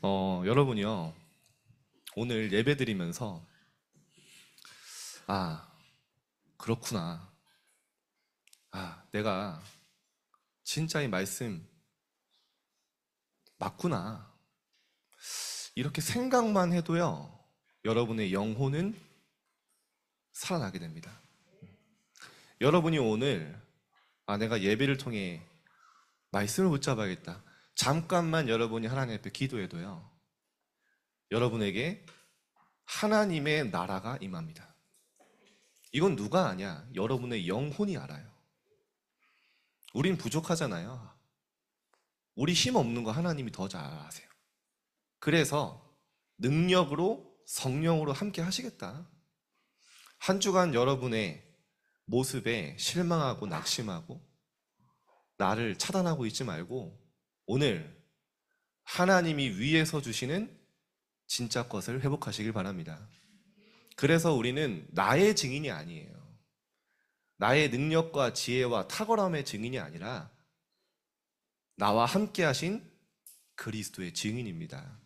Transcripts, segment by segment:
여러분이요, 오늘 예배 드리면서, 아, 그렇구나. 내가 진짜 이 말씀 맞구나. 이렇게 생각만 해도요, 여러분의 영혼은 살아나게 됩니다. 여러분이 오늘, 내가 예배를 통해 말씀을 붙잡아야겠다. 잠깐만 여러분이 하나님 앞에 기도해도요, 여러분에게 하나님의 나라가 임합니다. 이건 누가 아냐? 여러분의 영혼이 알아요. 우린 부족하잖아요. 우리 힘 없는 거 하나님이 더 잘 아세요. 그래서 능력으로 성령으로 함께 하시겠다. 한 주간 여러분의 모습에 실망하고 낙심하고 나를 차단하고 있지 말고 오늘 하나님이 위에서 주시는 진짜 것을 회복하시길 바랍니다. 그래서 우리는 나의 증인이 아니에요. 나의 능력과 지혜와 탁월함의 증인이 아니라 나와 함께 하신 그리스도의 증인입니다.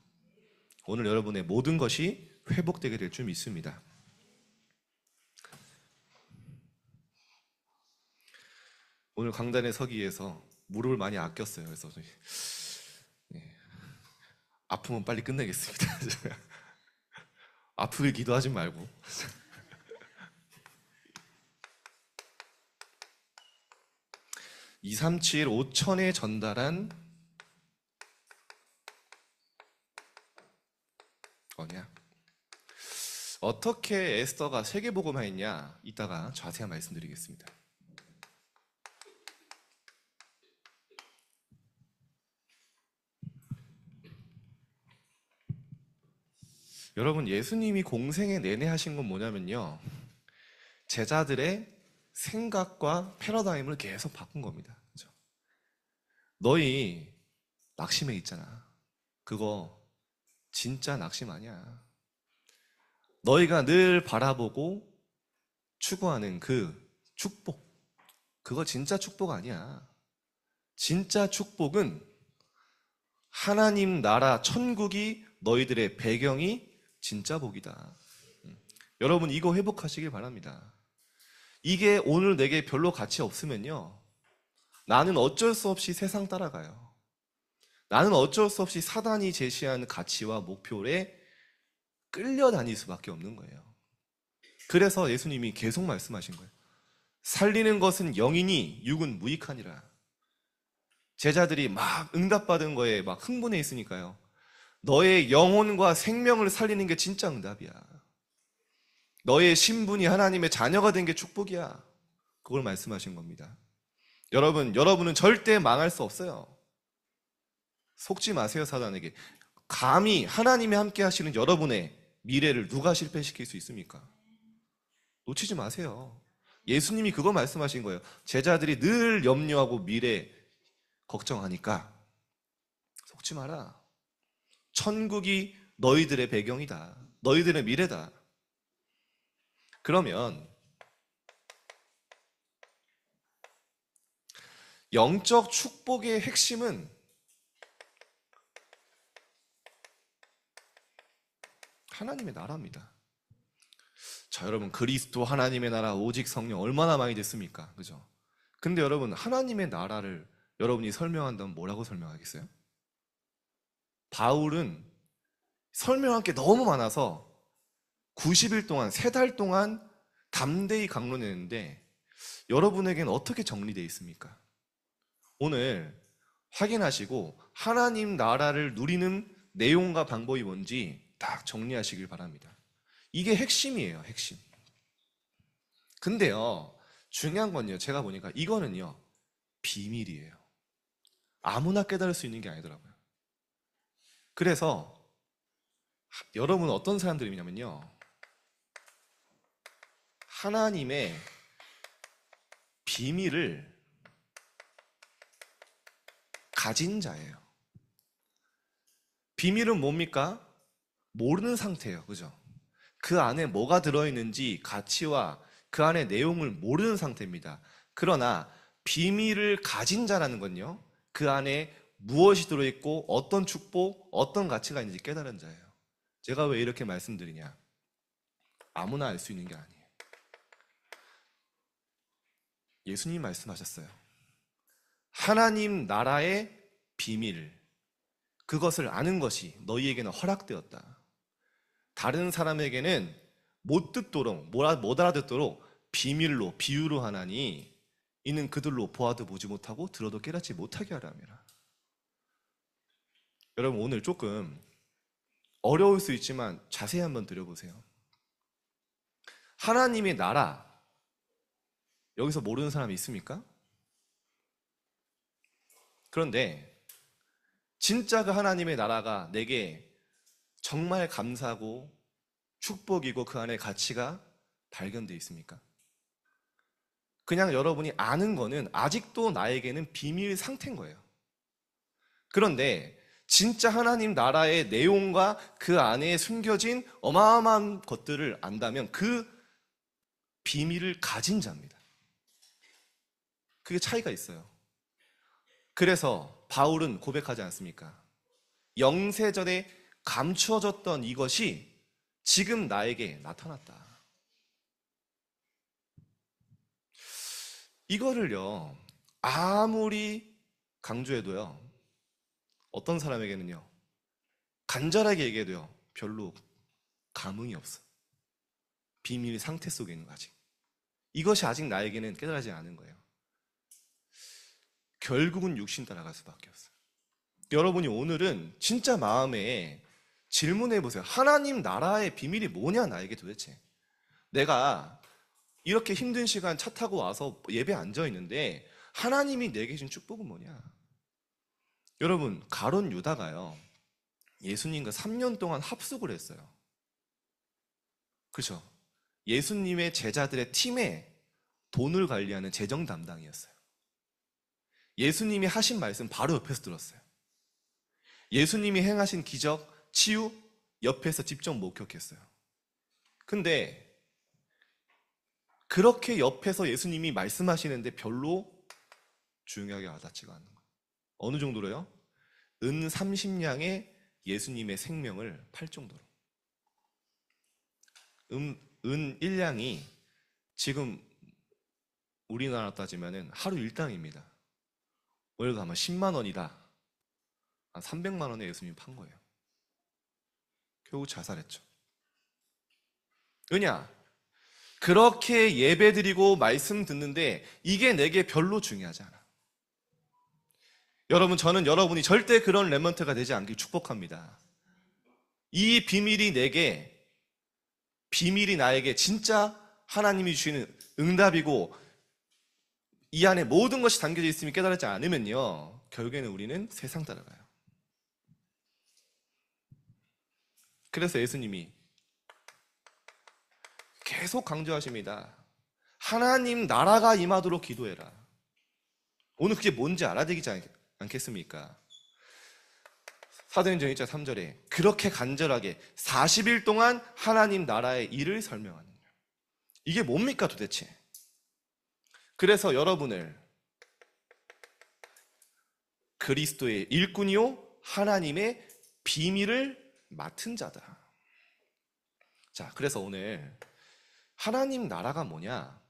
오늘 여러분의 모든 것이 회복되게 될 줄 믿습니다. 오늘 강단에 서기 위해서 무릎을 많이 아꼈어요. 그래서 아프면 빨리 끝내겠습니다. 아프게 기도하지 말고. 237 5천에 전달한 언약. 어떻게 에스더가 세계복음화했냐? 이따가 자세한 말씀드리겠습니다. 여러분, 예수님이 공생애 내내 하신 건 뭐냐면요, 제자들의 생각과 패러다임을 계속 바꾼 겁니다. 그렇죠? 너희 낙심해 있잖아. 그거 진짜 낙심 아니야. 너희가 늘 바라보고 추구하는 그 축복, 그거 진짜 축복 아니야. 진짜 축복은 하나님 나라 천국이 너희들의 배경이 진짜 복이다. 여러분, 이거 회복하시길 바랍니다. 이게 오늘 내게 별로 가치 없으면요, 나는 어쩔 수 없이 세상 따라가요. 나는 어쩔 수 없이 사단이 제시한 가치와 목표에 끌려다닐 수밖에 없는 거예요. 그래서 예수님이 계속 말씀하신 거예요. 살리는 것은 영이니 육은 무익하니라. 제자들이 막 응답받은 거에 막 흥분해 있으니까요, 너의 영혼과 생명을 살리는 게 진짜 응답이야. 너의 신분이 하나님의 자녀가 된 게 축복이야. 그걸 말씀하신 겁니다. 여러분은 절대 망할 수 없어요. 속지 마세요, 사단에게. 감히 하나님이 함께 하시는 여러분의 미래를 누가 실패시킬 수 있습니까? 놓치지 마세요. 예수님이 그거 말씀하신 거예요. 제자들이 늘 염려하고 미래 걱정하니까 속지 마라. 천국이 너희들의 배경이다. 너희들의 미래다. 그러면 영적 축복의 핵심은 하나님의 나라입니다. 자, 여러분, 그리스도 하나님의 나라 오직 성령 얼마나 많이 됐습니까? 그죠? 근데 여러분, 하나님의 나라를 여러분이 설명한다면 뭐라고 설명하겠어요? 바울은 설명할 게 너무 많아서 90일 동안, 3달 동안 담대히 강론했는데 여러분에게는 어떻게 정리되어 있습니까? 오늘 확인하시고 하나님 나라를 누리는 내용과 방법이 뭔지 딱 정리하시길 바랍니다. 이게 핵심이에요, 핵심. 근데요, 중요한 건요, 제가 보니까 이거는요, 비밀이에요. 아무나 깨달을 수 있는 게 아니더라고요. 그래서 여러분 어떤 사람들이냐면요, 하나님의 비밀을 가진 자예요. 비밀은 뭡니까? 모르는 상태예요. 그죠? 그 안에 뭐가 들어있는지 가치와 그 안에 내용을 모르는 상태입니다. 그러나 비밀을 가진 자라는 건요, 그 안에 무엇이 들어있고 어떤 축복, 어떤 가치가 있는지 깨달은 자예요. 제가 왜 이렇게 말씀드리냐? 아무나 알 수 있는 게 아니에요. 예수님이 말씀하셨어요. 하나님 나라의 비밀, 그것을 아는 것이 너희에게는 허락되었다. 다른 사람에게는 못 듣도록, 못 알아듣도록 비밀로, 비유로 하나니 이는 그들로 보아도 보지 못하고 들어도 깨닫지 못하게 하라 함이라. 여러분, 오늘 조금 어려울 수 있지만 자세히 한번 들여보세요. 하나님의 나라, 여기서 모르는 사람이 있습니까? 그런데 진짜 그 하나님의 나라가 내게 정말 감사하고 축복이고 그 안에 가치가 발견되어 있습니까? 그냥 여러분이 아는 거는 아직도 나에게는 비밀 상태인 거예요. 그런데 진짜 하나님 나라의 내용과 그 안에 숨겨진 어마어마한 것들을 안다면 그 비밀을 가진 자입니다. 그게 차이가 있어요. 그래서 바울은 고백하지 않습니까? 영세전에 감추어졌던 이것이 지금 나에게 나타났다. 이거를요, 아무리 강조해도요, 어떤 사람에게는요, 간절하게 얘기해도요, 별로 감흥이 없어. 비밀 상태 속에 있는 거 아직. 이것이 아직 나에게는 깨달아지지 않은 거예요. 결국은 육신 따라갈 수밖에 없어요. 여러분이 오늘은 진짜 마음에 질문해 보세요. 하나님 나라의 비밀이 뭐냐, 나에게 도대체. 내가 이렇게 힘든 시간 차 타고 와서 예배 앉아 있는데 하나님이 내게 주신 축복은 뭐냐? 여러분, 가룟 유다가요, 예수님과 3년 동안 합숙을 했어요. 그렇죠? 예수님의 제자들의 팀에 돈을 관리하는 재정 담당이었어요. 예수님이 하신 말씀 바로 옆에서 들었어요. 예수님이 행하신 기적, 치유 옆에서 직접 목격했어요. 근데 그렇게 옆에서 예수님이 말씀하시는데 별로 중요하게 와닿지가 않는 거예요. 어느 정도로요? 은 30냥에 예수님의 생명을 팔 정도로. 은 1냥이 지금 우리나라 따지면 하루 일당입니다. 월급 아마 10만 원이다. 한 300만 원에 예수님 판 거예요. 결국 자살했죠. 왜냐? 그렇게 예배드리고 말씀 듣는데 이게 내게 별로 중요하지 않아. 여러분, 저는 여러분이 절대 그런 렘넌트가 되지 않길 축복합니다. 이 비밀이 나에게 진짜 하나님이 주시는 응답이고 이 안에 모든 것이 담겨져 있음이 깨달지 않으면요, 결국에는 우리는 세상 따라가요. 그래서 예수님이 계속 강조하십니다. 하나님 나라가 임하도록 기도해라. 오늘 그게 뭔지 알아야되지 않겠습니까? 사도행전 1장 3절에 그렇게 간절하게 40일 동안 하나님 나라의 일을 설명하는 거예요. 이게 뭡니까 도대체? 그래서 여러분을 그리스도의 일꾼이요 하나님의 비밀을 맡은 자다. 자, 그래서 오늘 하나님 나라가 뭐냐?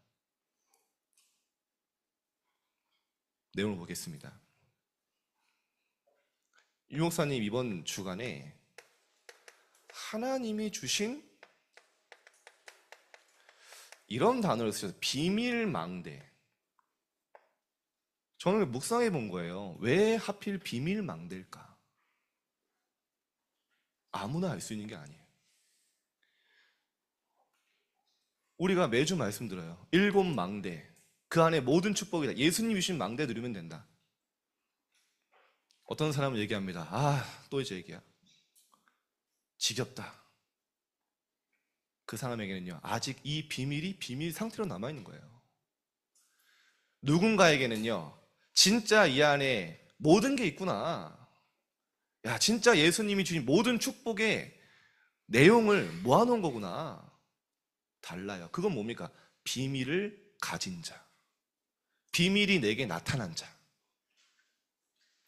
내용을 보겠습니다. 유 목사님 이번 주간에 하나님이 주신 이런 단어를 쓰셔서 비밀망대. 저는 묵상해 본 거예요. 왜 하필 비밀망대일까? 아무나 알 수 있는 게 아니에요. 우리가 매주 말씀드려요. 7망대, 그 안에 모든 축복이다. 예수님이 주신 망대 누리면 된다. 어떤 사람은 얘기합니다. 또 이제 얘기야. 지겹다. 그 사람에게는요, 아직 이 비밀이 비밀 상태로 남아있는 거예요. 누군가에게는요, 진짜 이 안에 모든 게 있구나. 야, 진짜 예수님이 주신 모든 축복의 내용을 모아놓은 거구나. 달라요. 그건 뭡니까? 비밀을 가진 자. 비밀이 내게 나타난 자.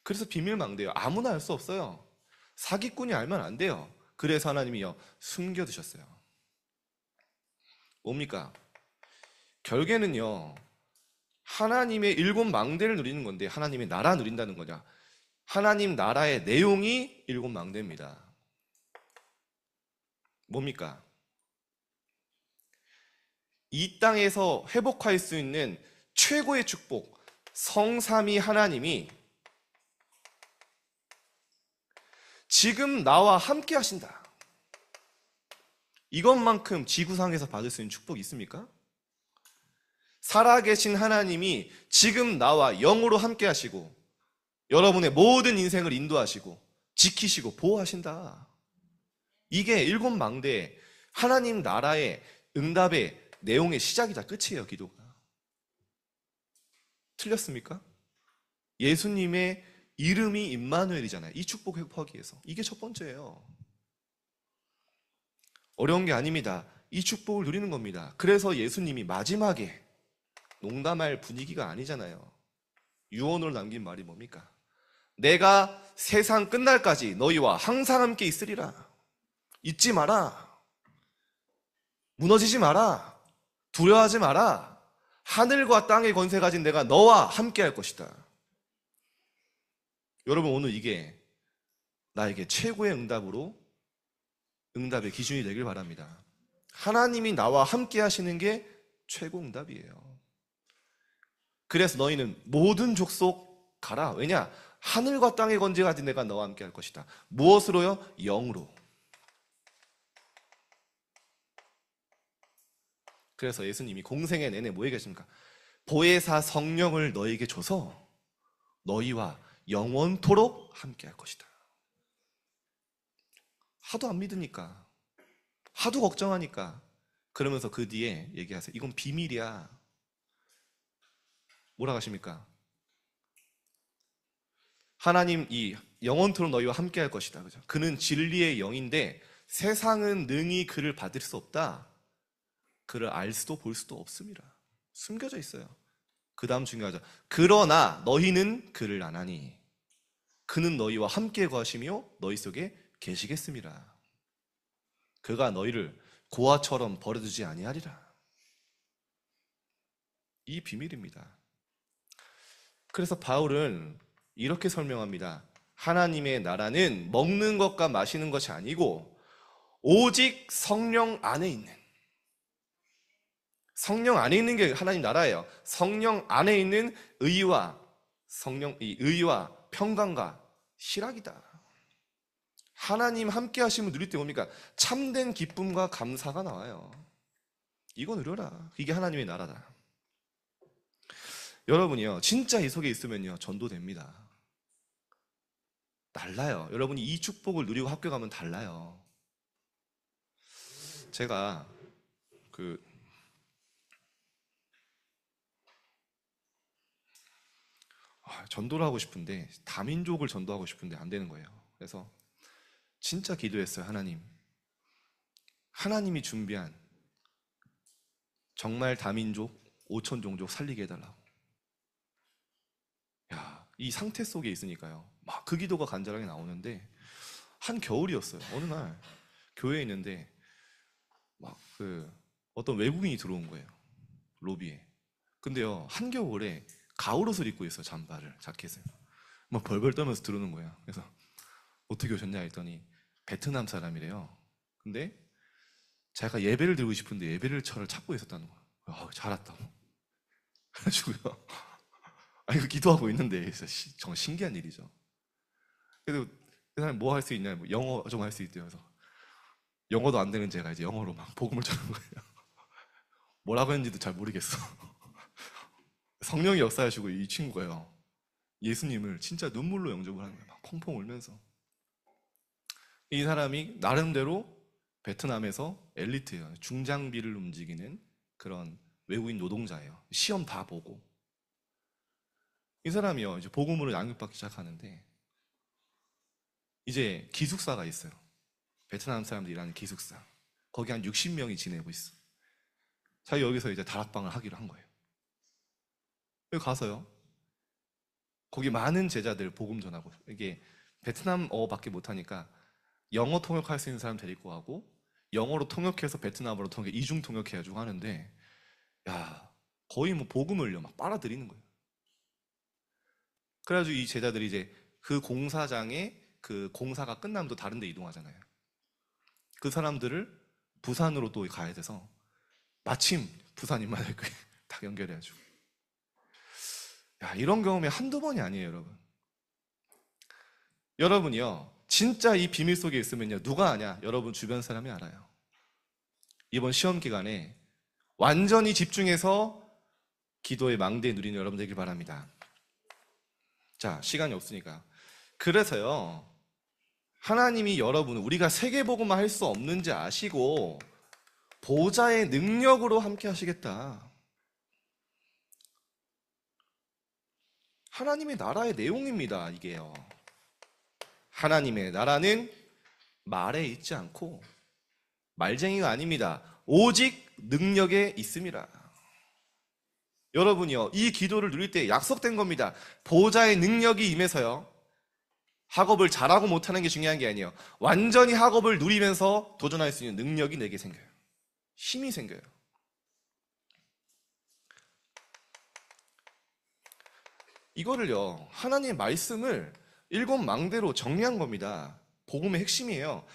그래서 비밀망대예요. 아무나 알 수 없어요. 사기꾼이 알면 안 돼요. 그래서 하나님이요 숨겨두셨어요. 뭡니까? 결국에는요 하나님의 일곱 망대를 누리는 건데 하나님의 나라 누린다는 거냐? 하나님 나라의 내용이 일곱 망대입니다. 뭡니까? 이 땅에서 회복할 수 있는 최고의 축복, 성삼위 하나님이 지금 나와 함께 하신다. 이것만큼 지구상에서 받을 수 있는 축복이 있습니까? 살아계신 하나님이 지금 나와 영으로 함께 하시고 여러분의 모든 인생을 인도하시고 지키시고 보호하신다. 이게 일곱 망대의 하나님 나라의 응답의 내용의 시작이자 끝이에요. 기도가. 틀렸습니까? 예수님의 이름이 임마누엘이잖아요. 이 축복 회복하기 위해서. 이게 첫 번째예요. 어려운 게 아닙니다. 이 축복을 누리는 겁니다. 그래서 예수님이 마지막에 농담할 분위기가 아니잖아요. 유언으로 남긴 말이 뭡니까? 내가 세상 끝날까지 너희와 항상 함께 있으리라. 잊지 마라. 무너지지 마라. 두려워하지 마라. 하늘과 땅의 권세 가진 내가 너와 함께 할 것이다. 여러분 오늘 이게 나에게 최고의 응답의 기준이 되길 바랍니다. 하나님이 나와 함께 하시는 게 최고 응답이에요. 그래서 너희는 모든 족속 가라. 왜냐? 하늘과 땅의 권세 가진 내가 너와 함께 할 것이다. 무엇으로요? 영으로. 그래서 예수님이 공생애 내내 뭐 얘기하십니까? 보혜사 성령을 너에게 줘서 너희와 영원토록 함께 할 것이다. 하도 안 믿으니까, 하도 걱정하니까 그러면서 그 뒤에 얘기하세요. 이건 비밀이야. 뭐라 하십니까? 하나님 이 영원토록 너희와 함께 할 것이다. 그죠? 그는 진리의 영인데 세상은 능히 그를 받을 수 없다. 그를 알 수도 볼 수도 없습니다. 숨겨져 있어요. 그 다음 중요하죠. 그러나 너희는 그를 아나니 그는 너희와 함께 거하시며 너희 속에 계시겠습니다. 그가 너희를 고아처럼 버려두지 아니하리라. 이 비밀입니다. 그래서 바울은 이렇게 설명합니다. 하나님의 나라는 먹는 것과 마시는 것이 아니고 오직 성령 안에 있는 게 하나님 나라예요. 성령 안에 있는 의와 평강과 희락이다. 하나님 함께 하시면 누릴 때 뭡니까? 참된 기쁨과 감사가 나와요. 이거 누려라. 이게 하나님의 나라다. 여러분이요 진짜 이 속에 있으면요 전도됩니다. 달라요. 여러분이 이 축복을 누리고 학교 가면 달라요. 제가 전도를 하고 싶은데 다민족을 전도하고 싶은데 안 되는 거예요. 그래서 진짜 기도했어요. 하나님이 준비한 정말 다민족 5천 종족 살리게 해달라고. 이 상태 속에 있으니까요 막 그 기도가 간절하게 나오는데 한 겨울이었어요. 어느 날 교회에 있는데 막 어떤 외국인이 들어온 거예요. 로비에. 근데요 한겨울에 가을옷을 입고 있어요. 자켓을 막 벌벌 떨면서 들어오는 거예요. 그래서 어떻게 오셨냐 했더니 베트남 사람이래요. 근데 제가 예배를 드리고 싶은데 예배를 찾고 있었다는 거예요. 잘 왔다고. 그래가지고요 이거 기도하고 있는데 정말 신기한 일이죠. 그래도 그 사람이 뭐 할 수 있냐, 영어 좀 할 수 있대요. 그래서 영어도 안 되는 제가 이제 영어로 막 복음을 전한 거예요. 뭐라고 했는지도 잘 모르겠어. 성령이 역사하시고 이 친구가요 예수님을 진짜 눈물로 영접을 하는 거예요. 막 펑펑 울면서. 이 사람이 나름대로 베트남에서 엘리트예요. 중장비를 움직이는 그런 외국인 노동자예요. 시험 다 보고. 이 사람이요 이제 복음으로 양육받기 시작하는데 이제 기숙사가 있어요. 베트남 사람들이 일하는 기숙사. 거기 한 60명이 지내고 있어. 자기 여기서 이제 다락방을 하기로 한 거예요. 여기 가서요 거기 많은 제자들 복음 전하고, 이게 베트남어밖에 못하니까 영어 통역할 수 있는 사람 데리고 가고 영어로 통역해서 베트남어로 통역, 이중 통역해가지고 하는데, 야, 거의 뭐 복음을요 막 빨아들이는 거예요. 그래가지고 이 제자들이 이제 그 공사장에, 그 공사가 끝나면 또 다른 데 이동하잖아요. 그 사람들을 부산으로 또 가야 돼서 마침 부산인만 할 거예요. 다 연결해가지고. 야, 이런 경험이 한두 번이 아니에요, 여러분. 여러분이요, 진짜 이 비밀 속에 있으면요, 누가 아냐? 여러분 주변 사람이 알아요. 이번 시험 기간에 완전히 집중해서 기도의 망대 누리는 여러분 되길 바랍니다. 자, 시간이 없으니까. 그래서요, 하나님이 여러분, 우리가 세계복음화 할 수 없는지 아시고 보좌의 능력으로 함께 하시겠다. 하나님의 나라의 내용입니다, 이게요. 하나님의 나라는 말에 있지 않고 말쟁이가 아닙니다. 오직 능력에 있음이라. 여러분이요, 이 기도를 누릴 때 약속된 겁니다. 보좌의 능력이 임해서요, 학업을 잘하고 못하는 게 중요한 게 아니에요. 완전히 학업을 누리면서 도전할 수 있는 능력이 내게 생겨요. 힘이 생겨요. 이거를요, 하나님의 말씀을 7망대로 정리한 겁니다. 복음의 핵심이에요.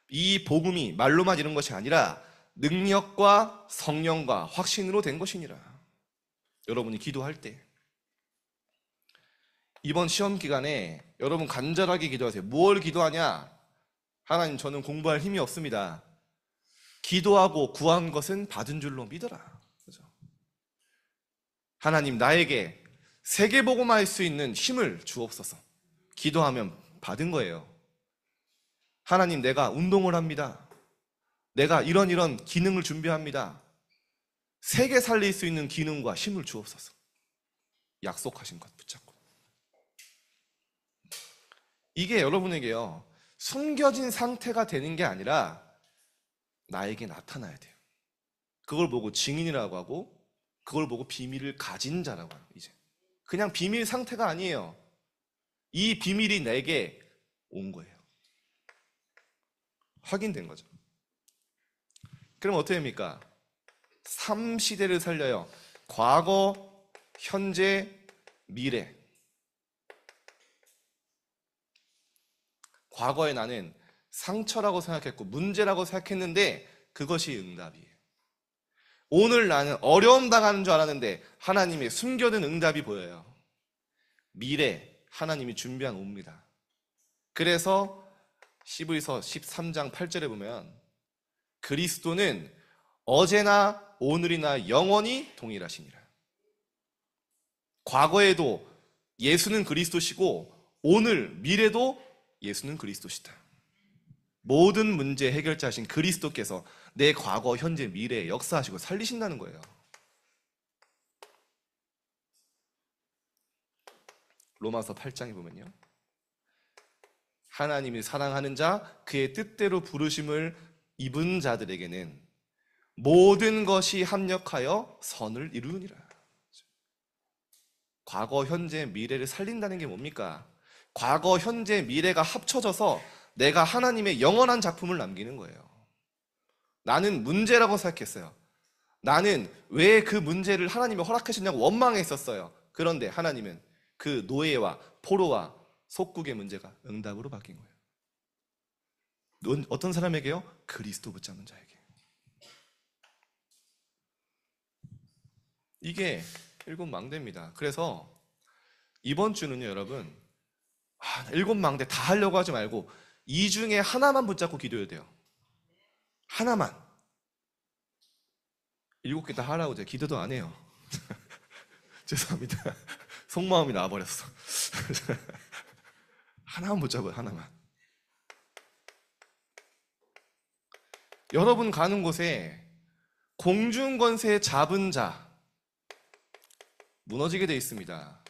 이 복음이 말로만 이런 것이 아니라 능력과 성령과 확신으로 된 것이니라. 여러분이 기도할 때, 이번 시험 기간에 여러분 간절하게 기도하세요. 무엇을 기도하냐? 하나님, 저는 공부할 힘이 없습니다. 기도하고 구한 것은 받은 줄로 믿어라. 그죠? 하나님, 나에게 세계복음화할 수 있는 힘을 주옵소서. 기도하면 받은 거예요. 하나님, 내가 운동을 합니다. 내가 이런 기능을 준비합니다. 세계 살릴 수 있는 기능과 힘을 주옵소서. 약속하신 것 붙잡고. 이게 여러분에게요, 숨겨진 상태가 되는 게 아니라 나에게 나타나야 돼요. 그걸 보고 증인이라고 하고, 그걸 보고 비밀을 가진 자라고 해요. 이제 그냥 비밀 상태가 아니에요. 이 비밀이 내게 온 거예요. 확인된 거죠. 그럼 어떻게 됩니까? 3시대를 살려요. 과거, 현재, 미래. 과거에 나는 상처라고 생각했고 문제라고 생각했는데 그것이 응답이에요. 오늘 나는 어려움 당하는 줄 알았는데 하나님의 숨겨둔 응답이 보여요. 미래, 하나님이 준비한 옵니다. 그래서 히브리서 13장 8절에 보면 그리스도는 어제나 오늘이나 영원히 동일하시니라. 과거에도 예수는 그리스도시고 오늘 미래도 예수는 그리스도시다. 모든 문제 해결자신 그리스도께서 내 과거, 현재, 미래에 역사하시고 살리신다는 거예요. 로마서 8장에 보면요, 하나님이 사랑하는 자, 그의 뜻대로 부르심을 입은 자들에게는 모든 것이 합력하여 선을 이루느니라. 과거, 현재, 미래를 살린다는 게 뭡니까? 과거, 현재, 미래가 합쳐져서 내가 하나님의 영원한 작품을 남기는 거예요. 나는 문제라고 생각했어요. 나는 왜 그 문제를 하나님이 허락하셨냐고 원망했었어요. 그런데 하나님은 그 노예와 포로와 속국의 문제가 응답으로 바뀐 거예요. 어떤 사람에게요? 그리스도 붙잡는 자에게. 이게 7망대입니다. 그래서 이번 주는요, 여러분, 7망대 다 하려고 하지 말고 이 중에 하나만 붙잡고 기도해야 돼요. 하나만. 7개 다 하라고 제가 기도도 안 해요. 죄송합니다. 속마음이 나와버렸어. 하나만 붙잡아요, 하나만. 여러분 가는 곳에 공중권세 잡은 자 무너지게 돼 있습니다.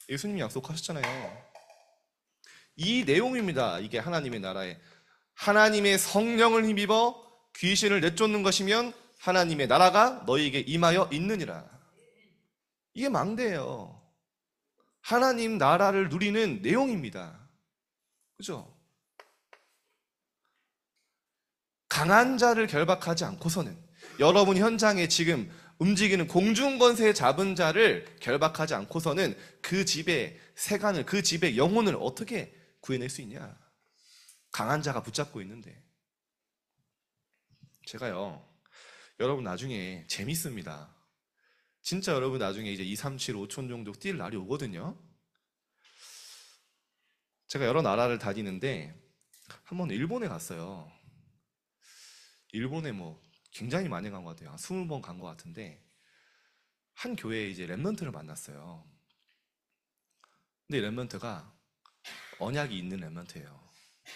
예수님이 약속하셨잖아요. 이 내용입니다. 이게 하나님의 나라에 하나님의 성령을 힘입어 귀신을 내쫓는 것이면 하나님의 나라가 너희에게 임하여 있느니라. 이게 망대예요. 하나님 나라를 누리는 내용입니다. 그죠? 강한 자를 결박하지 않고서는, 여러분 현장에 지금 움직이는 공중권세 잡은 자를 결박하지 않고서는 그 집의 세간을, 그 집의 영혼을 어떻게 구해낼 수 있냐? 강한 자가 붙잡고 있는데. 제가요, 여러분 나중에 재밌습니다. 진짜 여러분 나중에 이제 2, 3, 7, 5천 정도 뛸 날이 오거든요. 제가 여러 나라를 다니는데 한 번 일본에 갔어요. 일본에 뭐 굉장히 많이 간 것 같아요. 한 20번 간 것 같은데, 한 교회에 이제 랩런트를 만났어요. 근데 랩런트가 언약이 있는 랩런트예요.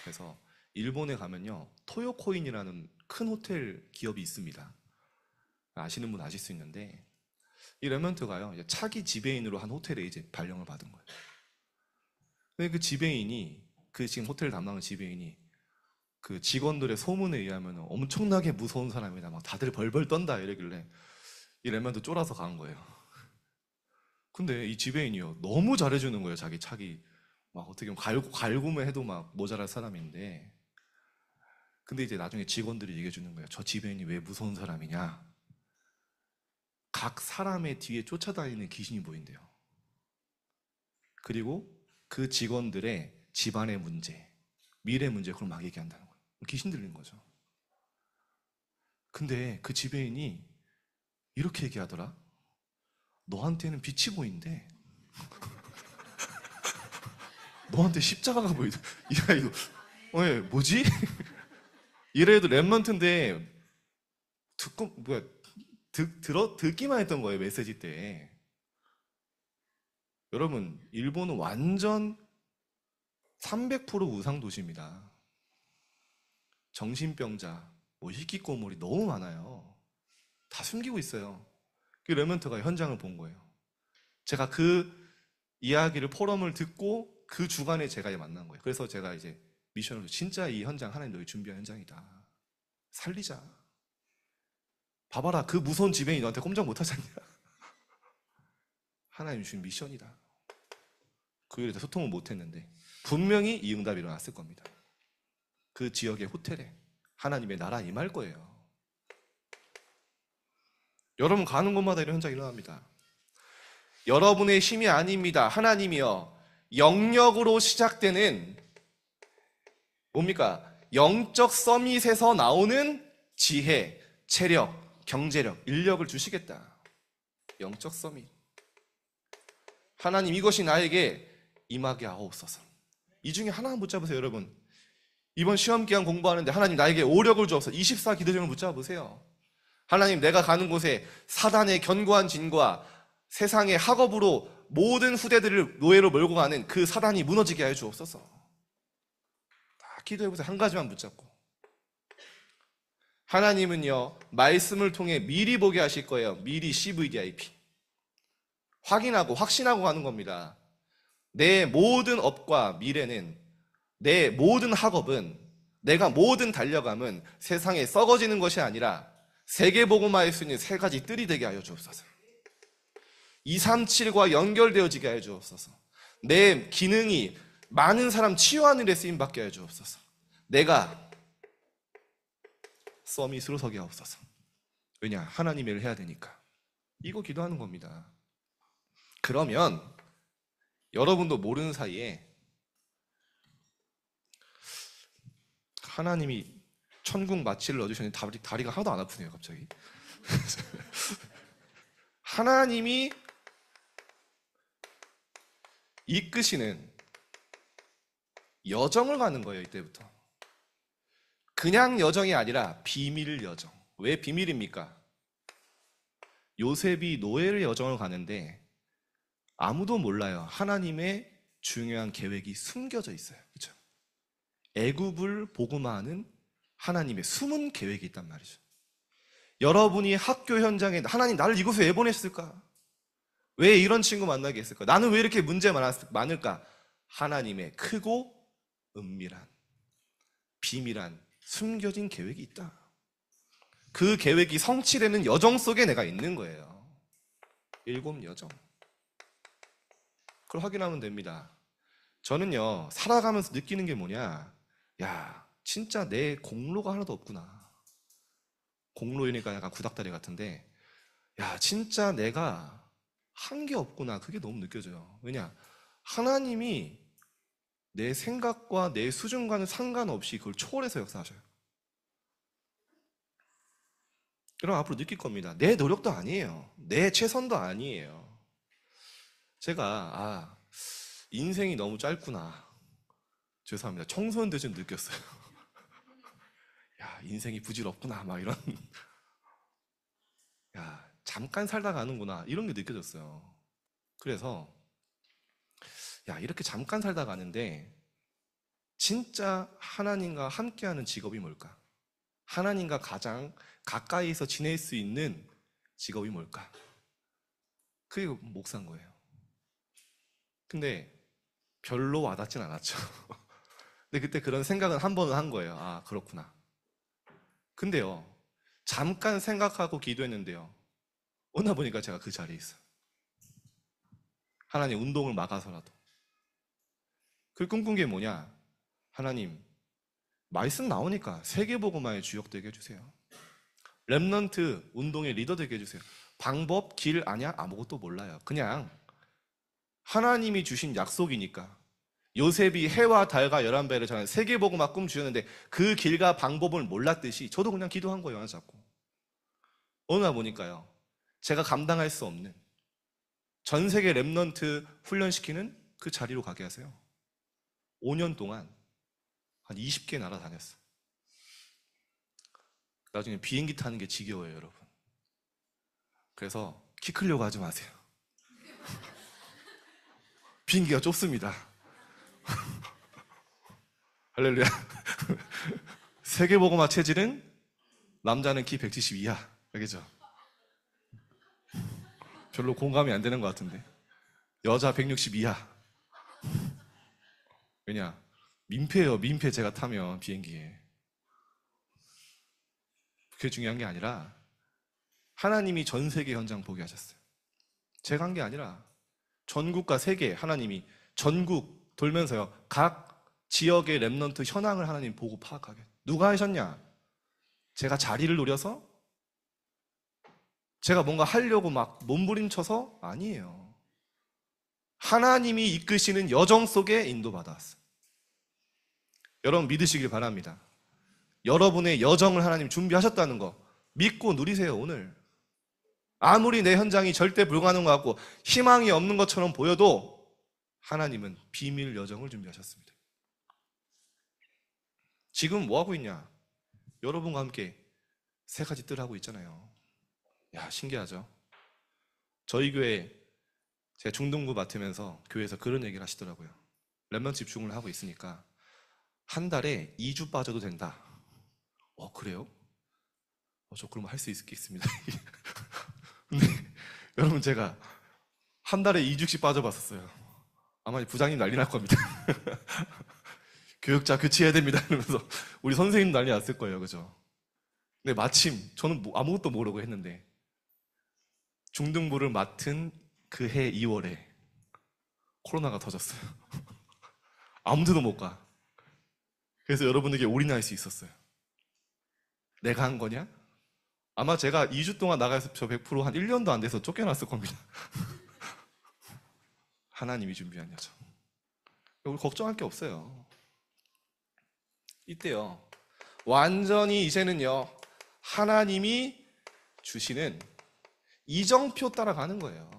그래서 일본에 가면요, 토요코인이라는 큰 호텔 기업이 있습니다. 아시는 분 아실 수 있는데, 이 랩런트가요, 이제 차기 지배인으로 한 호텔에 이제 발령을 받은 거예요. 근데 그 지배인이, 그 지금 호텔 담당하는 지배인이 그 직원들의 소문에 의하면 엄청나게 무서운 사람이다, 막 다들 벌벌 떤다 이러길래 이 랩런트 쫄아서 간 거예요. 근데 이 지배인이요, 너무 잘해주는 거예요. 자기 차기 막 어떻게 보면 갈굼을 해도 막 모자랄 사람인데. 근데 이제 나중에 직원들이 얘기해 주는 거예요. 저 지배인이 왜 무서운 사람이냐? 각 사람의 뒤에 쫓아다니는 귀신이 보인대요. 그리고 그 직원들의 집안의 문제, 미래 문제, 그걸 막 얘기한다는 거예요. 귀신 들린 거죠. 근데 그 지배인이 이렇게 얘기하더라. 너한테는 빛이 보인대. 너한테 십자가가 보이다. 야, 이거, 뭐지? 이래도 랩런트인데, 듣기만 했던 거예요, 메시지 때. 여러분, 일본은 완전 300% 우상 도시입니다. 정신병자, 뭐 히키코모리 너무 많아요. 다 숨기고 있어요. 그 랩런트가 현장을 본 거예요. 제가 그 이야기를, 포럼을 듣고 그 주간에 제가 만난 거예요. 그래서 제가 이제 미션으로, 진짜 이 현장 하나님 너희 준비한 현장이다, 살리자. 봐봐라, 그 무서운 지배인이 너한테 꼼짝 못하지 않냐. 하나님 주신 미션이다. 그 일에 대해 소통을 못했는데 분명히 이 응답이 일어났을 겁니다. 그 지역의 호텔에 하나님의 나라 임할 거예요. 여러분 가는 곳마다 이런 현장이 일어납니다. 여러분의 힘이 아닙니다. 하나님이요, 영역으로 시작되는, 뭡니까? 영적 서밋에서 나오는 지혜, 체력, 경제력, 인력을 주시겠다. 영적 서밋. 하나님, 이것이 나에게 임하게 하옵소서. 이 중에 하나만 붙잡으세요. 여러분, 이번 시험기간 공부하는데 하나님 나에게 오력을 주옵소서. 24 기도점을 붙잡으세요. 하나님, 내가 가는 곳에 사단의 견고한 진과 세상의 학업으로 모든 후대들을 노예로 몰고 가는 그 사단이 무너지게 하여 주옵소서. 다 기도해보세요. 한 가지만 붙잡고. 하나님은요, 말씀을 통해 미리 보게 하실 거예요. 미리 CVDIP. 확인하고 확신하고 가는 겁니다. 내 모든 업과 미래는, 내 모든 학업은, 내가 모든 달려감은 세상에 썩어지는 것이 아니라 세계복음화할 수 있는 세 가지 뜰이 되게 하여 주옵소서. 237과 연결되어지게 하여 주옵소서. 내 기능이 많은 사람 치유하는 데 쓰임받게 하여 주옵소서. 내가 서밋으로 서게 하옵소서. 왜냐? 하나님의 일을 해야 되니까. 이거 기도하는 겁니다. 그러면 여러분도 모르는 사이에 하나님이 천국 마취를 넣어주셨는데 다리가 하나도 안 아프네요, 갑자기. 하나님이 이끄시는 여정을 가는 거예요, 이때부터. 그냥 여정이 아니라 비밀 여정. 왜 비밀입니까? 요셉이 노예의 여정을 가는데 아무도 몰라요. 하나님의 중요한 계획이 숨겨져 있어요. 그렇죠? 애굽을 복음화하는 하나님의 숨은 계획이 있단 말이죠. 여러분이 학교 현장에 하나님 나를 이곳에 왜 보냈을까? 왜 이런 친구 만나게 했을까? 나는 왜 이렇게 문제 많을까? 하나님의 크고 은밀한, 비밀한, 숨겨진 계획이 있다. 그 계획이 성취되는 여정 속에 내가 있는 거예요. 7 여정. 그걸 확인하면 됩니다. 저는요, 살아가면서 느끼는 게 뭐냐, 야, 진짜 내 공로가 하나도 없구나. 공로이니까 약간 구닥다리 같은데, 야, 진짜 내가 한 게 없구나. 그게 너무 느껴져요. 왜냐, 하나님이 내 생각과 내 수준과는 상관없이 그걸 초월해서 역사하셔요. 그럼 앞으로 느낄 겁니다. 내 노력도 아니에요. 내 최선도 아니에요. 제가 인생이 너무 짧구나. 죄송합니다. 청소년 때 좀 느꼈어요. 야, 인생이 부질없구나. 막 이런. 야, 잠깐 살다 가는구나. 이런 게 느껴졌어요. 그래서 야, 이렇게 잠깐 살다 가는데 진짜 하나님과 함께하는 직업이 뭘까? 하나님과 가장 가까이서 지낼 수 있는 직업이 뭘까? 그게 목사인 거예요. 근데 별로 와닿진 않았죠. 근데 그때 그런 생각은 한 번은 한 거예요. 아, 그렇구나. 근데요, 잠깐 생각하고 기도했는데요, 오나 보니까 제가 그 자리에 있어요. 하나님, 운동을 막아서라도. 그 꿈꾼 게 뭐냐? 하나님, 말씀 나오니까 세계복음화의 주역 되게 해주세요. 렘넌트 운동의 리더 되게 해주세요. 방법, 길 아냐? 아무것도 몰라요. 그냥 하나님이 주신 약속이니까. 요셉이 해와 달과 11배를 전한 세계복음화 꿈 주셨는데 그 길과 방법을 몰랐듯이 저도 그냥 기도한 거예요. 하나 잡고. 어느 날 보니까요, 제가 감당할 수 없는 전 세계 렘넌트 훈련시키는 그 자리로 가게 하세요. 5년 동안 한 20개 나라 다녔어요. 나중에 비행기 타는 게 지겨워요, 여러분. 그래서 키 크려고 하지 마세요. 비행기가 좁습니다. 할렐루야. 세계복음화 체질은 남자는 키 170 이하. 알겠죠? 별로 공감이 안 되는 것 같은데. 여자 160 이하. 왜냐? 민폐예요, 민폐. 제가 타면 비행기에. 그게 중요한 게 아니라 하나님이 전 세계 현장 보게 하셨어요. 제가 한 게 아니라 전국과 세계, 하나님이 전국 돌면서요, 각 지역의 렘넌트 현황을 하나님 보고 파악하게. 누가 하셨냐? 제가 자리를 노려서? 제가 뭔가 하려고 막 몸부림쳐서? 아니에요. 하나님이 이끄시는 여정 속에 인도받아왔어요. 여러분 믿으시길 바랍니다. 여러분의 여정을 하나님 준비하셨다는 거 믿고 누리세요. 오늘 아무리 내 현장이 절대 불가능한 것 같고 희망이 없는 것처럼 보여도 하나님은 비밀 여정을 준비하셨습니다. 지금 뭐 하고 있냐? 여러분과 함께 세 가지 뜰 하고 있잖아요. 야, 신기하죠? 저희 교회 제가 중등부 맡으면서 교회에서 그런 얘기를 하시더라고요. 렘넌트 집중을 하고 있으니까 한 달에 2주 빠져도 된다. 그래요? 저 그럼 할 수 있겠습니다. 근데 여러분, 제가 한 달에 2주씩 빠져봤었어요. 아마 부장님 난리 날 겁니다. 교육자 교체해야 됩니다. 이러면서 우리 선생님 난리 났을 거예요. 그죠? 근데 마침 저는 아무것도 모르고 했는데 중등부를 맡은 그 해 2월에 코로나가 터졌어요. 아무 데도 못 가. 그래서 여러분에게 올인할 수 있었어요. 내가 한 거냐? 아마 제가 2주 동안 나가서 저 100% 한 1년도 안 돼서 쫓겨났을 겁니다. 하나님이 준비한 여정. 우리 걱정할 게 없어요. 이때요, 완전히 이제는요, 하나님이 주시는 이정표 따라가는 거예요.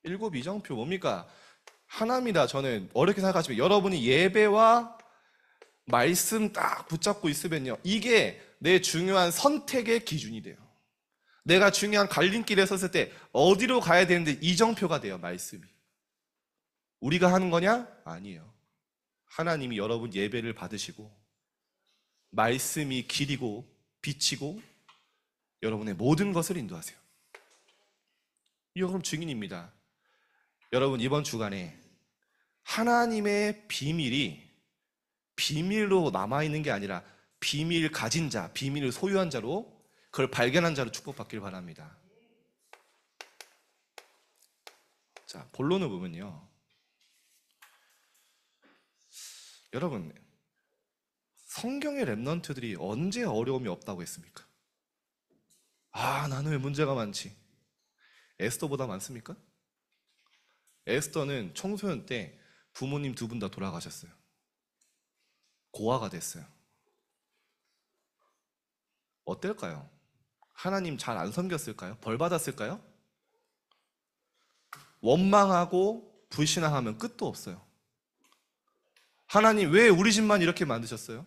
7 이정표 뭡니까? 하나입니다. 저는 어렵게 생각하시면 여러분이 예배와 말씀 딱 붙잡고 있으면요, 이게 내 중요한 선택의 기준이 돼요. 내가 중요한 갈림길에 섰을 때 어디로 가야 되는데 이정표가 돼요. 말씀이. 우리가 하는 거냐? 아니에요. 하나님이 여러분 예배를 받으시고 말씀이 길이고 빛이고 여러분의 모든 것을 인도하세요. 여러분 증인입니다. 여러분 이번 주간에 하나님의 비밀이 비밀로 남아있는 게 아니라 비밀 가진 자, 비밀을 소유한 자로, 그걸 발견한 자로 축복받길 바랍니다. 자, 본론을 보면요. 여러분, 성경의 렘넌트들이 언제 어려움이 없다고 했습니까? 아, 나는 왜 문제가 많지? 에스더보다 많습니까? 에스더는 청소년 때 부모님 두 분 다 돌아가셨어요. 고아가 됐어요. 어떨까요? 하나님 잘 안 섬겼을까요? 벌 받았을까요? 원망하고 불신앙하면 끝도 없어요. 하나님 왜 우리 집만 이렇게 만드셨어요?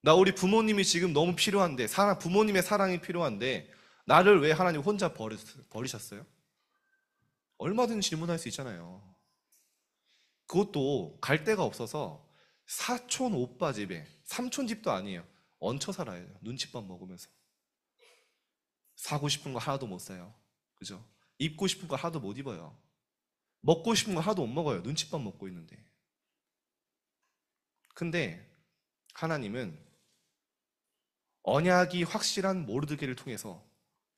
나 우리 부모님이 지금 너무 필요한데, 부모님의 사랑이 필요한데 나를 왜 하나님 혼자 버리셨어요? 얼마든지 질문할 수 있잖아요. 그것도 갈 데가 없어서 사촌 오빠 집에, 삼촌 집도 아니에요. 얹혀 살아요. 눈칫밥 먹으면서. 사고 싶은 거 하나도 못 사요. 그죠? 입고 싶은 거 하나도 못 입어요. 먹고 싶은 거 하나도 못 먹어요. 눈칫밥 먹고 있는데. 근데 하나님은 언약이 확실한 모르드게를 통해서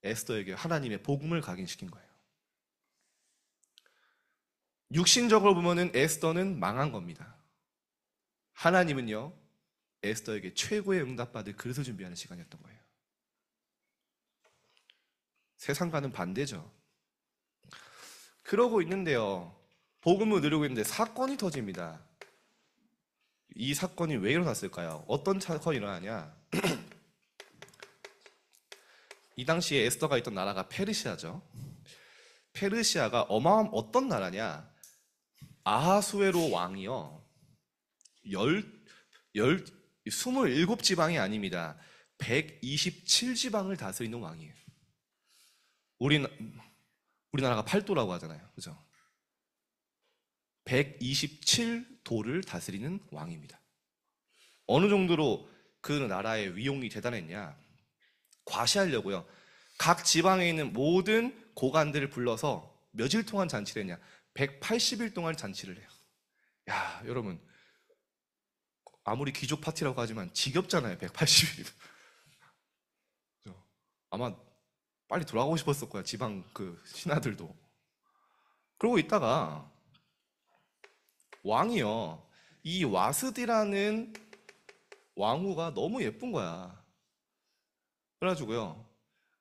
에스더에게 하나님의 복음을 각인시킨 거예요. 육신적으로 보면은 에스더는 망한 겁니다. 하나님은요, 에스더에게 최고의 응답받을 그릇을 준비하는 시간이었던 거예요. 세상과는 반대죠. 그러고 있는데요, 복음을 누리고 있는데 사건이 터집니다. 이 사건이 왜 일어났을까요? 어떤 사건이 일어나냐? 이 당시에 에스더가 있던 나라가 페르시아죠. 페르시아가 어떤 나라냐? 아하수에로 왕이요. 27지방이 아닙니다. 127지방을 다스리는 왕이에요. 우리나라가 팔도라고 하잖아요. 그죠? 127도를 다스리는 왕입니다. 어느 정도로 그 나라의 위용이 대단했냐? 과시하려고요. 각 지방에 있는 모든 고관들을 불러서 며칠 동안 잔치를 했냐? 180일 동안 잔치를 해요. 야, 여러분, 아무리 귀족 파티라고 하지만 지겹잖아요. 180일. 아마 빨리 돌아가고 싶었을 거야. 지방 그 신하들도. 그러고 있다가 왕이요, 이 와스디라는 왕후가 너무 예쁜 거야. 그래가지고요,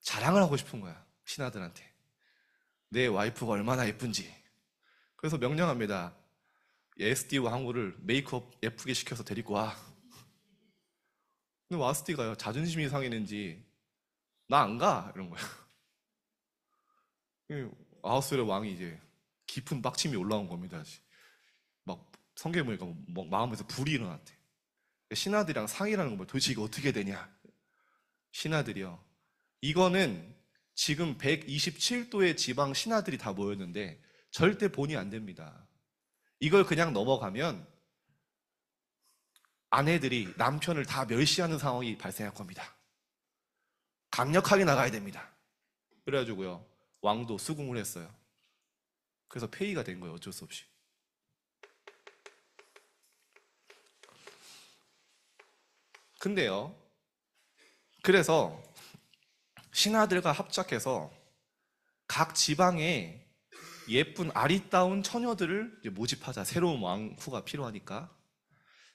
자랑을 하고 싶은 거야. 신하들한테. 내 와이프가 얼마나 예쁜지. 그래서 명령합니다. 에스디 왕후를 메이크업 예쁘게 시켜서 데리고 와. 근데 와스디가요, 자존심이 상했는지 나 안 가, 이런 거야. 아하수에로 왕이 이제 깊은 빡침이 올라온 겁니다. 막 성경에 보니까 막 마음에서 불이 일어났대. 신하들이랑 상의를 하는 거예요. 도대체 이거 어떻게 되냐? 신하들이요, 이거는 지금 127도의 지방 신하들이 다 모였는데 절대 본의 안 됩니다. 이걸 그냥 넘어가면 아내들이 남편을 다 멸시하는 상황이 발생할 겁니다. 강력하게 나가야 됩니다. 그래가지고요, 왕도 수긍을 했어요. 그래서 폐위가 된 거예요. 어쩔 수 없이. 근데요, 그래서 신하들과 합작해서 각 지방에 예쁜 아리따운 처녀들을 이제 모집하자. 새로운 왕후가 필요하니까.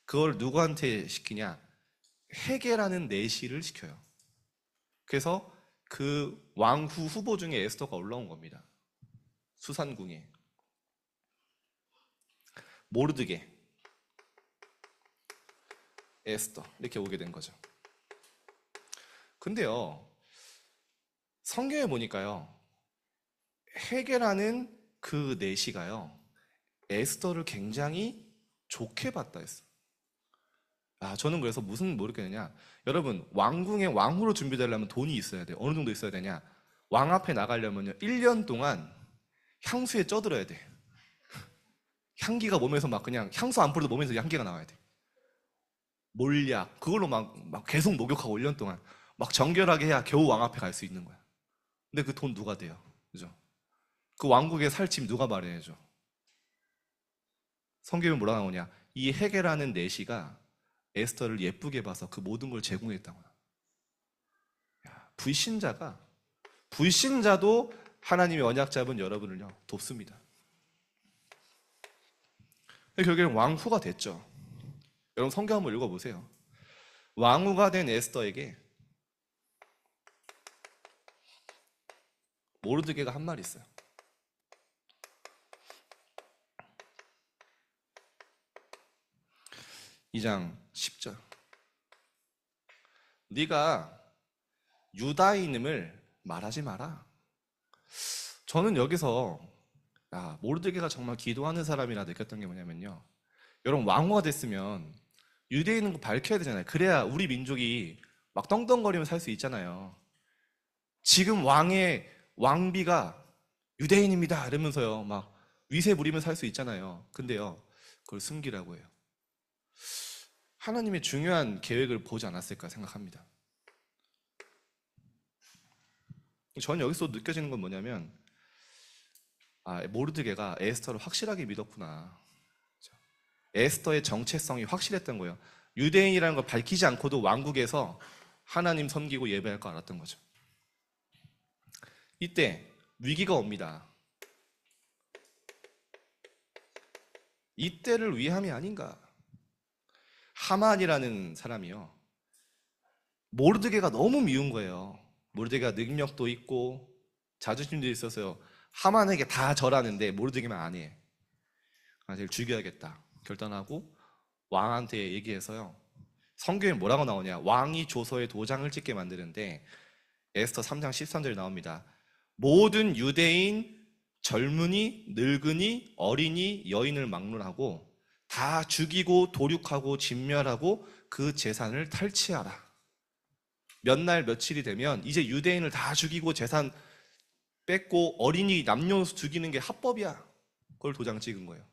그걸 누구한테 시키냐? 헤게라는 내시를 시켜요. 그래서 그 왕후 후보 중에 에스더가 올라온 겁니다. 수산궁에. 모르드게, 에스더 이렇게 오게 된 거죠. 근데요, 성경에 보니까요, 헤게라는 그 내시가요, 에스더를 굉장히 좋게 봤다 했어요. 저는 그래서 무슨 모르겠느냐, 여러분, 왕궁에 왕후로 준비되려면 돈이 있어야 돼요. 어느 정도 있어야 되냐? 왕 앞에 나가려면요, 1년 동안 향수에 쪄들어야 돼. 향기가 몸에서 막 그냥 향수 안 뿌려도 몸에서 향기가 나와야 돼. 몰약 그걸로 막 계속 목욕하고 1년 동안 막 정결하게 해야 겨우 왕 앞에 갈 수 있는 거야. 근데 그 돈 누가 대요? 그죠? 그 왕국에 살 짐 누가 마련해줘? 성경에 뭐라 나오냐? 이 헤게라는 내시가 에스더를 예쁘게 봐서 그 모든 걸 제공했다고. 불신자도 하나님의 언약 잡은 여러분을요 돕습니다. 결국에는 왕후가 됐죠. 여러분 성경 한번 읽어보세요. 왕후가 된 에스더에게 모르드게가 한 말이 있어요. 2장 10절. 네가 유다인임을 말하지 마라. 저는 여기서 모르드게가 정말 기도하는 사람이라 느꼈던 게 뭐냐면요, 여러분 왕후가 됐으면 유대인인 거 밝혀야 되잖아요. 그래야 우리 민족이 막 떵떵거리면 살 수 있잖아요. 지금 왕의 왕비가 유대인입니다 이러면서요 막 위세 부리면 살 수 있잖아요. 근데요 그걸 숨기라고 해요. 하나님의 중요한 계획을 보지 않았을까 생각합니다. 저는 여기서 느껴지는 건 뭐냐면 모르드게가 에스더를 확실하게 믿었구나. 에스더의 정체성이 확실했던 거예요. 유대인이라는 걸 밝히지 않고도 왕국에서 하나님 섬기고 예배할 거 알았던 거죠. 이때 위기가 옵니다. 이때를 위함이 아닌가. 하만이라는 사람이요, 모르드게가 너무 미운 거예요. 모르드게가 능력도 있고 자존심도 있어서요 하만에게 다 절하는데 모르드게만 안 해. 쟤를 죽여야겠다 결단하고 왕한테 얘기해서요, 성경에 뭐라고 나오냐, 왕이 조서에 도장을 찍게 만드는데 에스더 3장 13절 나옵니다. 모든 유대인 젊은이, 늙은이, 어린이, 여인을 막론하고 다 죽이고 도륙하고 진멸하고 그 재산을 탈취하라. 몇 날 며칠이 되면 이제 유대인을 다 죽이고 재산 뺏고 어린이 남녀노소 죽이는 게 합법이야. 그걸 도장 찍은 거예요.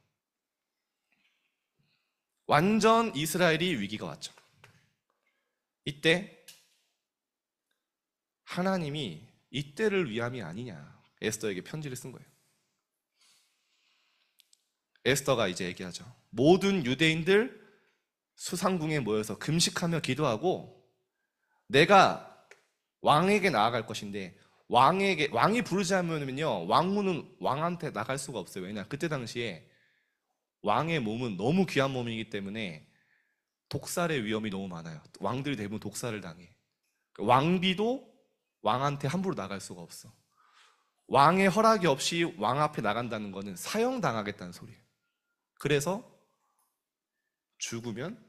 완전 이스라엘이 위기가 왔죠. 이때 하나님이 이때를 위함이 아니냐 에스더에게 편지를 쓴 거예요. 에스더가 이제 얘기하죠. 모든 유대인들 수상궁에 모여서 금식하며 기도하고 내가 왕에게 나아갈 것인데 왕이 부르지 않으면요 왕후는 왕한테 나갈 수가 없어요. 왜냐, 그때 당시에 왕의 몸은 너무 귀한 몸이기 때문에 독살의 위험이 너무 많아요. 왕들이 대부분 독살을 당해. 왕비도 왕한테 함부로 나갈 수가 없어. 왕의 허락이 없이 왕 앞에 나간다는 거는 사형당하겠다는 소리예요. 그래서 죽으면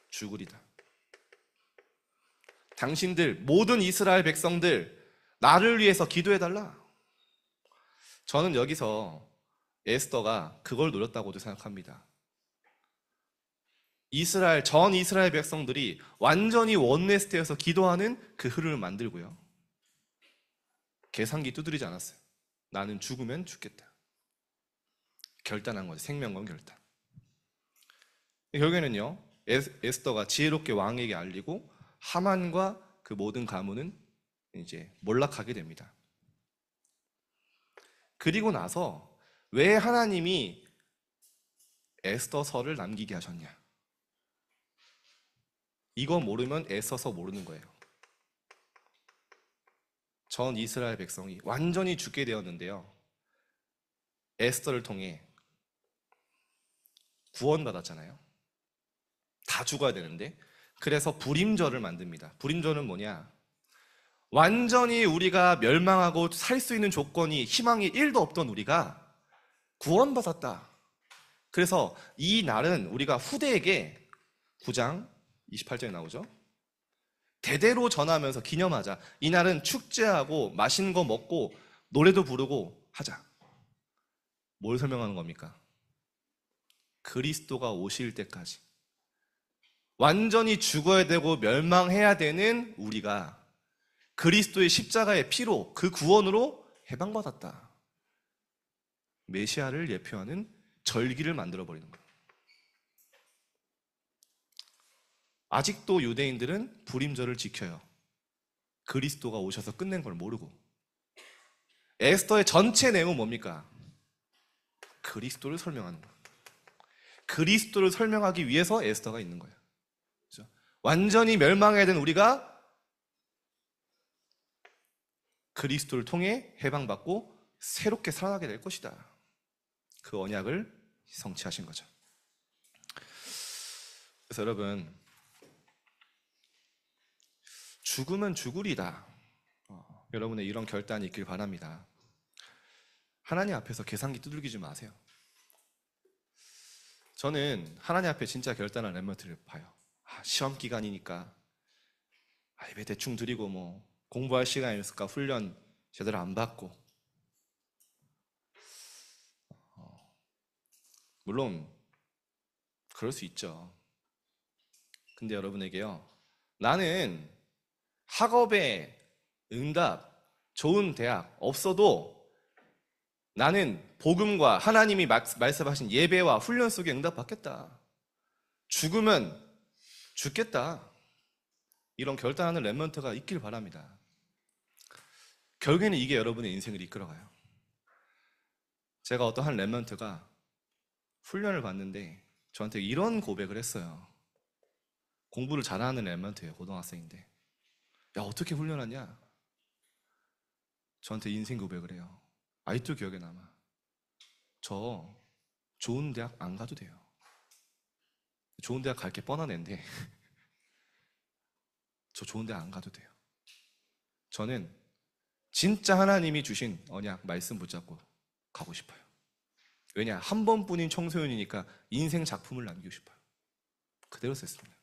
죽으리다. 당신들 모든 이스라엘 백성들 나를 위해서 기도해달라. 저는 여기서 에스더가 그걸 노렸다고도 생각합니다. 전 이스라엘 백성들이 완전히 원네스트에서 기도하는 그 흐름을 만들고요, 계산기 두드리지 않았어요. 나는 죽으면 죽겠다 결단한 거죠. 생명건 결단. 결국에는요 에스더가 지혜롭게 왕에게 알리고 하만과 그 모든 가문은 이제 몰락하게 됩니다. 그리고 나서 왜 하나님이 에스더서를 남기게 하셨냐, 이거 모르면 에스더서 모르는 거예요. 전 이스라엘 백성이 완전히 죽게 되었는데요, 에스더를 통해 구원받았잖아요. 다 죽어야 되는데. 그래서 불임절을 만듭니다. 불임절은 뭐냐, 완전히 우리가 멸망하고 살 수 있는 조건이 희망이 1도 없던 우리가 구원받았다. 그래서 이 날은 우리가 후대에게 9장 28절에 나오죠. 대대로 전하면서 기념하자. 이 날은 축제하고 맛있는 거 먹고 노래도 부르고 하자. 뭘 설명하는 겁니까? 그리스도가 오실 때까지 완전히 죽어야 되고 멸망해야 되는 우리가 그리스도의 십자가의 피로 그 구원으로 해방받았다. 메시아를 예표하는 절기를 만들어버리는 거예요. 아직도 유대인들은 불임절을 지켜요. 그리스도가 오셔서 끝낸 걸 모르고. 에스더의 전체 내용은 뭡니까? 그리스도를 설명하는 거예요. 그리스도를 설명하기 위해서 에스더가 있는 거예요. 그렇죠? 완전히 멸망해야 되는 우리가 그리스도를 통해 해방받고 새롭게 살아나게 될 것이다. 그 언약을 성취하신 거죠. 그래서 여러분, 죽으면 죽으리다. 여러분의 이런 결단이 있길 바랍니다. 하나님 앞에서 계산기 두들기지 마세요. 저는 하나님 앞에 진짜 결단한 렘넌트를 봐요. 시험 기간이니까 예배 대충 드리고 뭐 공부할 시간이었을까 훈련 제대로 안 받고, 물론 그럴 수 있죠. 근데 여러분에게요, 나는 학업에 응답, 좋은 대학 없어도 나는 복음과 하나님이 말씀하신 예배와 훈련 속에 응답받겠다. 죽으면 죽겠다. 이런 결단하는 렘넌트가 있길 바랍니다. 결국에는 이게 여러분의 인생을 이끌어가요. 제가 어떤 한 렘넌트가 훈련을 받는데 저한테 이런 고백을 했어요. 공부를 잘하는 렘넌트예요. 고등학생인데. 야, 어떻게 훈련하냐? 저한테 인생 고백을 해요. 아직도 기억에 남아. 저 좋은 대학 안 가도 돼요. 좋은 대학 갈 게 뻔한 앤데 저 좋은 대학 안 가도 돼요. 저는 진짜 하나님이 주신 언약 말씀 붙잡고 가고 싶어요. 왜냐? 한 번뿐인 청소년이니까 인생 작품을 남기고 싶어요. 그대로 썼습니다.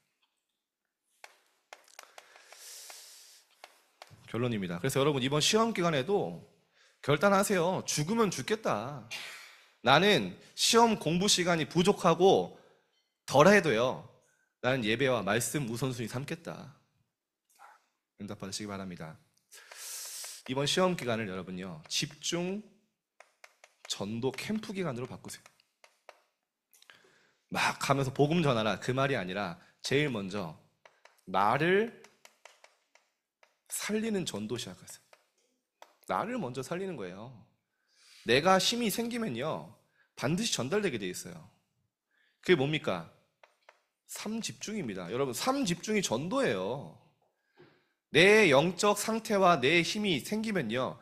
결론입니다. 그래서 여러분, 이번 시험 기간에도 결단하세요. 죽으면 죽겠다. 나는 시험 공부 시간이 부족하고 덜해도요, 나는 예배와 말씀 우선순위 삼겠다. 응답받으시기 바랍니다. 이번 시험 기간을 여러분요, 집중 전도 캠프 기간으로 바꾸세요. 막 가면서 복음 전하라, 그 말이 아니라 제일 먼저 나를 살리는 전도 시작하세요. 나를 먼저 살리는 거예요. 내가 힘이 생기면요, 반드시 전달되게 돼 있어요. 그게 뭡니까? 삶집중입니다. 여러분, 삶집중이 전도예요. 내 영적 상태와 내 힘이 생기면요,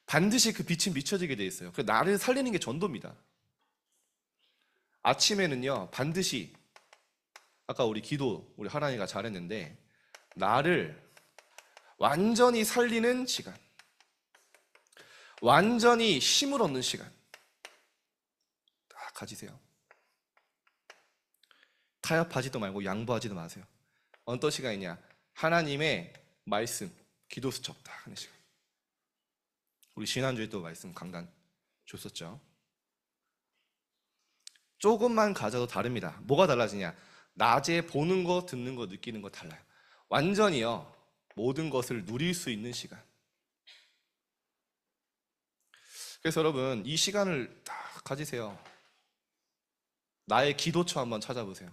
반드시 그 빛이 비춰지게 돼 있어요. 그 나를 살리는 게 전도입니다. 아침에는요, 반드시 아까 우리 하란이가 잘했는데, 나를 완전히 살리는 시간, 완전히 힘을 얻는 시간 딱 가지세요. 타협하지도 말고 양보하지도 마세요. 어떤 시간이냐? 하나님의 말씀, 기도 수첩 딱 하는 시간. 우리 지난주에 또 말씀 강단 줬었죠. 조금만 가져도 다릅니다. 뭐가 달라지냐? 낮에 보는 거, 듣는 거, 느끼는 거 달라요. 완전히요, 모든 것을 누릴 수 있는 시간. 그래서 여러분, 이 시간을 딱 가지세요. 나의 기도처 한번 찾아보세요.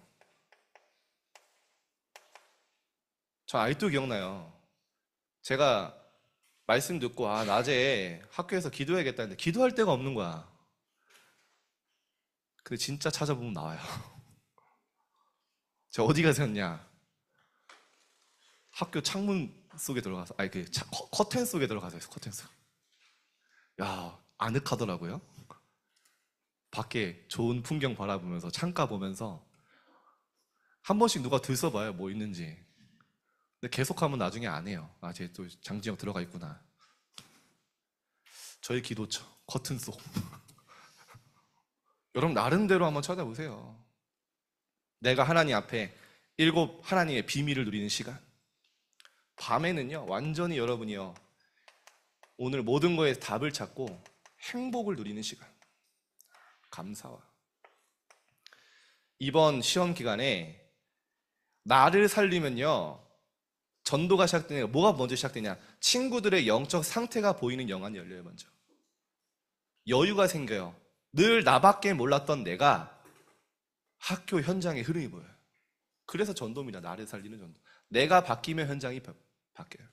저 아직도 기억나요. 제가 말씀 듣고 낮에 학교에서 기도해야겠다는데 기도할 데가 없는 거야. 근데 진짜 찾아보면 나와요. 제가 어디 가서였냐? 학교 창문 속에 들어가서, 커튼 속에 들어가서 했어. 커튼 속. 야, 아늑하더라고요. 밖에 좋은 풍경 바라보면서, 창가 보면서 한 번씩 누가 들춰봐요, 뭐 있는지. 근데 계속하면 나중에 안 해요. 쟤 또 장지영 들어가 있구나. 저희 기도처, 커튼 속. 여러분, 나름대로 한번 찾아보세요. 내가 하나님 앞에 7 하나님의 비밀을 누리는 시간. 밤에는요, 완전히 여러분이요, 오늘 모든 거에 답을 찾고 행복을 누리는 시간. 감사와. 이번 시험 기간에 나를 살리면요, 전도가 시작되냐? 뭐가 먼저 시작되냐? 친구들의 영적 상태가 보이는 영안이 열려요. 먼저 여유가 생겨요. 늘 나밖에 몰랐던 내가 학교 현장의 흐름이 보여요. 그래서 전도입니다. 나를 살리는 전도. 내가 바뀌면 현장이 바뀌어요.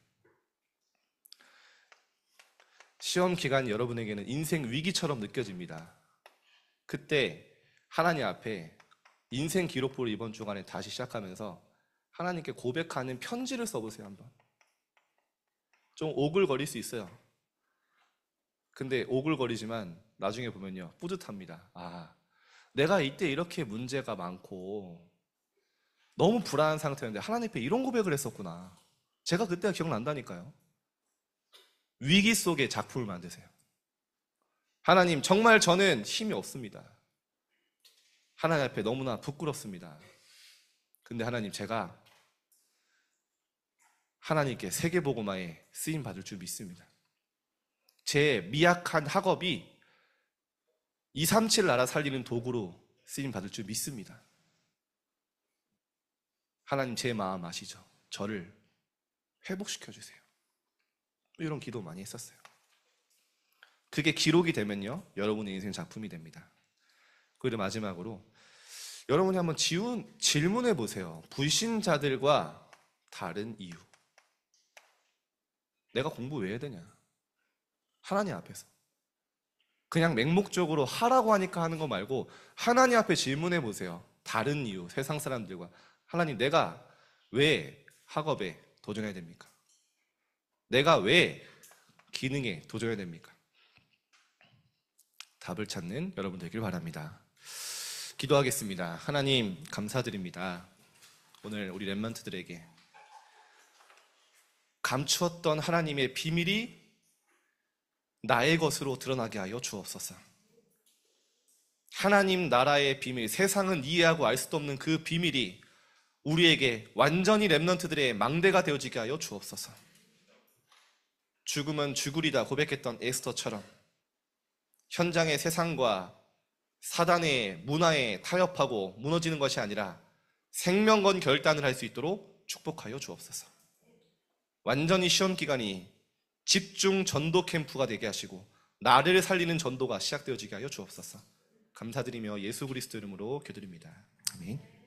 시험 기간 여러분에게는 인생 위기처럼 느껴집니다. 그때 하나님 앞에 인생 기록부를 이번 주간에 다시 시작하면서 하나님께 고백하는 편지를 써보세요. 한번. 좀 오글거릴 수 있어요. 근데 오글거리지만 나중에 보면요, 뿌듯합니다. 아, 내가 이때 이렇게 문제가 많고 너무 불안한 상태였는데 하나님 앞에 이런 고백을 했었구나. 제가 그때가 기억난다니까요. 위기 속에 작품을 만드세요. 하나님, 정말 저는 힘이 없습니다. 하나님 앞에 너무나 부끄럽습니다. 근데 하나님, 제가 하나님께 세계복음화에 쓰임 받을 줄 믿습니다. 제 미약한 학업이 237 나라 살리는 도구로 쓰임 받을 줄 믿습니다. 하나님, 제 마음 아시죠? 저를 회복시켜 주세요. 이런 기도 많이 했었어요. 그게 기록이 되면요, 여러분의 인생 작품이 됩니다. 그리고 마지막으로 여러분이 한번 질문해 보세요. 불신자들과 다른 이유. 내가 공부 왜 해야 되냐? 하나님 앞에서. 그냥 맹목적으로 하라고 하니까 하는 거 말고 하나님 앞에 질문해 보세요. 다른 이유, 세상 사람들과. 하나님, 내가 왜 학업에 도전해야 됩니까? 내가 왜 기능에 도전해야 됩니까? 답을 찾는 여러분 되길 바랍니다. 기도하겠습니다. 하나님, 감사드립니다. 오늘 우리 렘넌트들에게 감추었던 하나님의 비밀이 나의 것으로 드러나게 하여 주옵소서. 하나님 나라의 비밀, 세상은 이해하고 알 수도 없는 그 비밀이 우리에게 완전히 렘넌트들의 망대가 되어지게 하여 주옵소서. 죽음은 죽으리다 고백했던 에스더처럼 현장의 세상과 사단의 문화에 타협하고 무너지는 것이 아니라 생명 건 결단을 할 수 있도록 축복하여 주옵소서. 완전히 시험기간이 집중 전도 캠프가 되게 하시고 나를 살리는 전도가 시작되어지게 하여 주옵소서. 감사드리며 예수 그리스도 이름으로 기도드립니다. 아멘.